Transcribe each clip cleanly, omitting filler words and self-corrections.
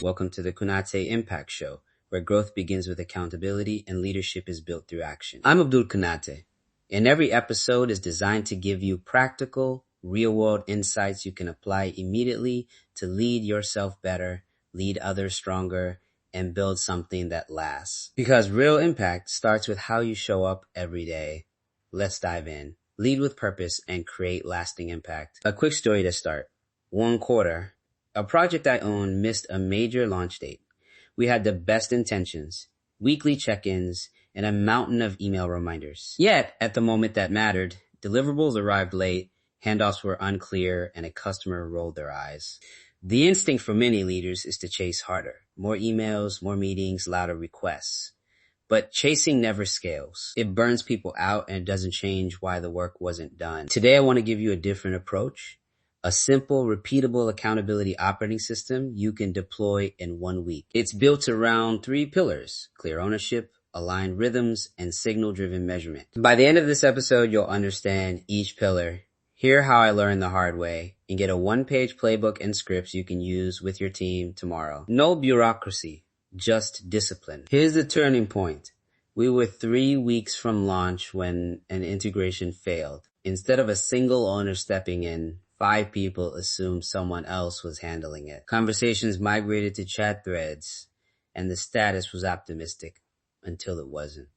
Welcome to the Kunateh Impact Show, where growth begins with accountability and leadership is built through action. I'm Abdul Kunateh, and every episode is designed to give you practical, real-world insights you can apply immediately to lead yourself better, lead others stronger, and build something that lasts. Because real impact starts with how you show up every day. Let's dive in. Lead with purpose and create lasting impact. A quick story to start. One quarter. A project I owned missed a major launch date. We had the best intentions, weekly check-ins, and a mountain of email reminders. Yet, at the moment that mattered, deliverables arrived late, handoffs were unclear, and a customer rolled their eyes. The instinct for many leaders is to chase harder. More emails, more meetings, louder requests. But chasing never scales. It burns people out and it doesn't change why the work wasn't done. Today, I want to give you a different approach. A simple, repeatable accountability operating system you can deploy in 1 week. It's built around 3 pillars: clear ownership, aligned rhythms, and signal-driven measurement. By the end of this episode, you'll understand each pillar, hear how I learned the hard way, and get a 1-page playbook and scripts you can use with your team tomorrow. No bureaucracy, just discipline. Here's the turning point. We were 3 weeks from launch when an integration failed. Instead of a single owner stepping in, 5 people assumed someone else was handling it. Conversations migrated to chat threads, and the status was optimistic until it wasn't.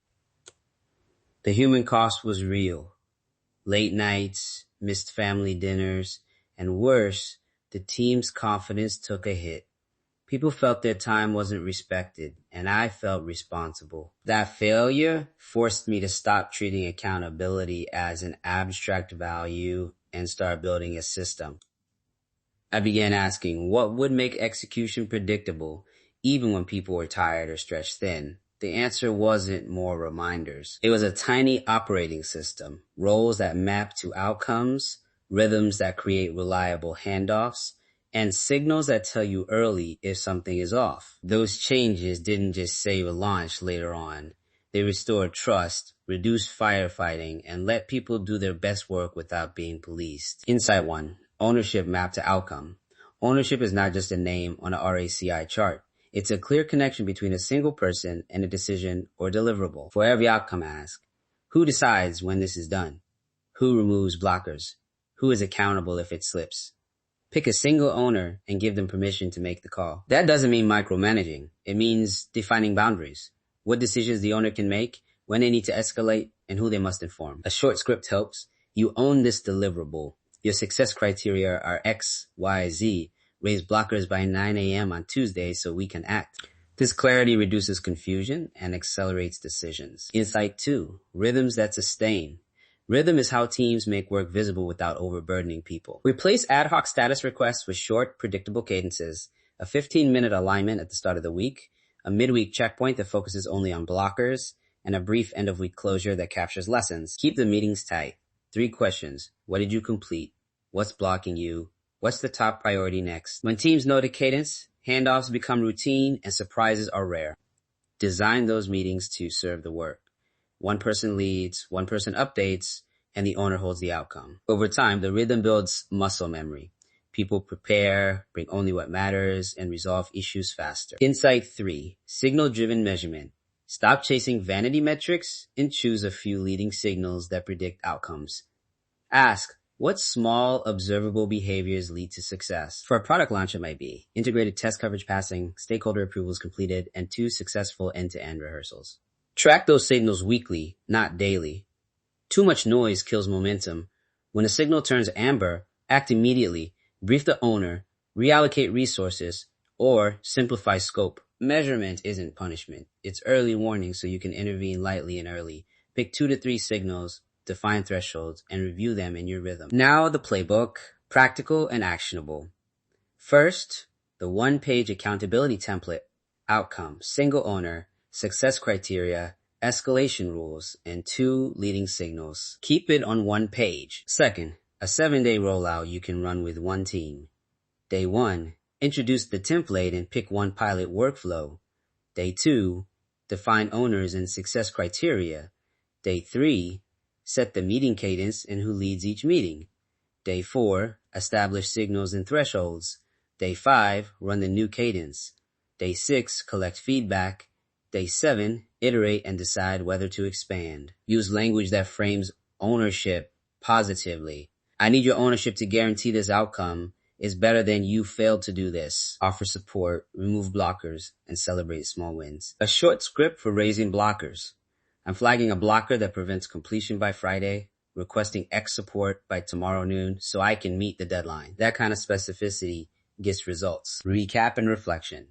The human cost was real. Late nights, missed family dinners, and worse, the team's confidence took a hit. People felt their time wasn't respected, and I felt responsible. That failure forced me to stop treating accountability as an abstract value and start building a system. I began asking what would make execution predictable even when people were tired or stretched thin. The answer wasn't more reminders. It was a tiny operating system, roles that map to outcomes, rhythms that create reliable handoffs, and signals that tell you early if something is off. Those changes didn't just save a launch later on. They restored trust, reduced firefighting, and let people do their best work without being policed. Insight 1. Ownership mapped to outcome. Ownership is not just a name on a RACI chart. It's a clear connection between a single person and a decision or deliverable. For every outcome, ask, who decides when this is done? Who removes blockers? Who is accountable if it slips? Pick a single owner and give them permission to make the call. That doesn't mean micromanaging. It means defining boundaries. What decisions the owner can make, when they need to escalate, and who they must inform. A short script helps. You own this deliverable. Your success criteria are X, Y, Z. Raise blockers by 9 a.m. on Tuesday so we can act. This clarity reduces confusion and accelerates decisions. Insight 2. Rhythms that sustain. Rhythm is how teams make work visible without overburdening people. Replace ad hoc status requests with short, predictable cadences, a 15-minute alignment at the start of the week, a midweek checkpoint that focuses only on blockers, and a brief end-of-week closure that captures lessons. Keep the meetings tight. 3 questions. What did you complete? What's blocking you? What's the top priority next? When teams know the cadence, handoffs become routine and surprises are rare. Design those meetings to serve the work. One person leads, one person updates, and the owner holds the outcome. Over time, the rhythm builds muscle memory. People prepare, bring only what matters, and resolve issues faster. Insight 3. Signal-driven measurement. Stop chasing vanity metrics and choose a few leading signals that predict outcomes. Ask, what small, observable behaviors lead to success? For a product launch, it might be integrated test coverage passing, stakeholder approvals completed, and 2 successful end-to-end rehearsals. Track those signals weekly, not daily. Too much noise kills momentum. When a signal turns amber, act immediately. Brief the owner, reallocate resources, or simplify scope. Measurement isn't punishment. It's early warning so you can intervene lightly and early. Pick 2 to 3 signals, define thresholds, and review them in your rhythm. Now the playbook, practical and actionable. First, the 1-page accountability template, outcome, single owner, success criteria, escalation rules, and 2 leading signals. Keep it on 1 page. Second, a 7-day rollout you can run with 1 team. Day 1, introduce the template and pick 1 pilot workflow. Day 2, define owners and success criteria. Day 3, set the meeting cadence and who leads each meeting. Day 4, establish signals and thresholds. Day 5, run the new cadence. Day 6, collect feedback. Day 7, iterate and decide whether to expand. Use language that frames ownership positively. I need your ownership to guarantee this outcome is better than you failed to do this. Offer support, remove blockers, and celebrate small wins. A short script for raising blockers. I'm flagging a blocker that prevents completion by Friday, requesting X support by tomorrow noon so I can meet the deadline. That kind of specificity gets results. Recap and reflection.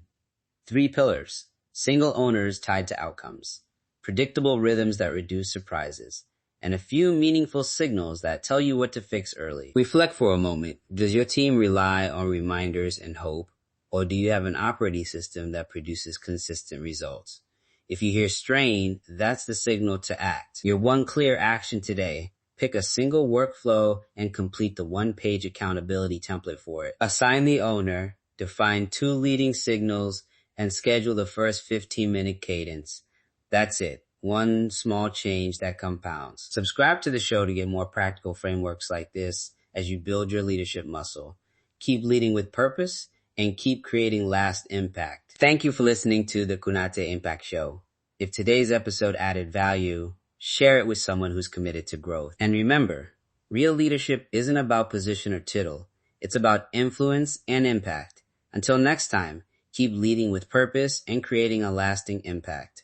3 pillars. Single owners tied to outcomes. Predictable rhythms that reduce surprises. And a few meaningful signals that tell you what to fix early. Reflect for a moment. Does your team rely on reminders and hope? Or do you have an operating system that produces consistent results? If you hear strain, that's the signal to act. Your one clear action today: pick a single workflow and complete the 1-page accountability template for it. Assign the owner, define 2 leading signals, and schedule the first 15-minute cadence. That's it. One small change that compounds. Subscribe to the show to get more practical frameworks like this as you build your leadership muscle. Keep leading with purpose and keep creating lasting impact. Thank you for listening to the Kunateh Impact Show. If today's episode added value, share it with someone who's committed to growth. And remember, real leadership isn't about position or title. It's about influence and impact. Until next time, keep leading with purpose and creating a lasting impact.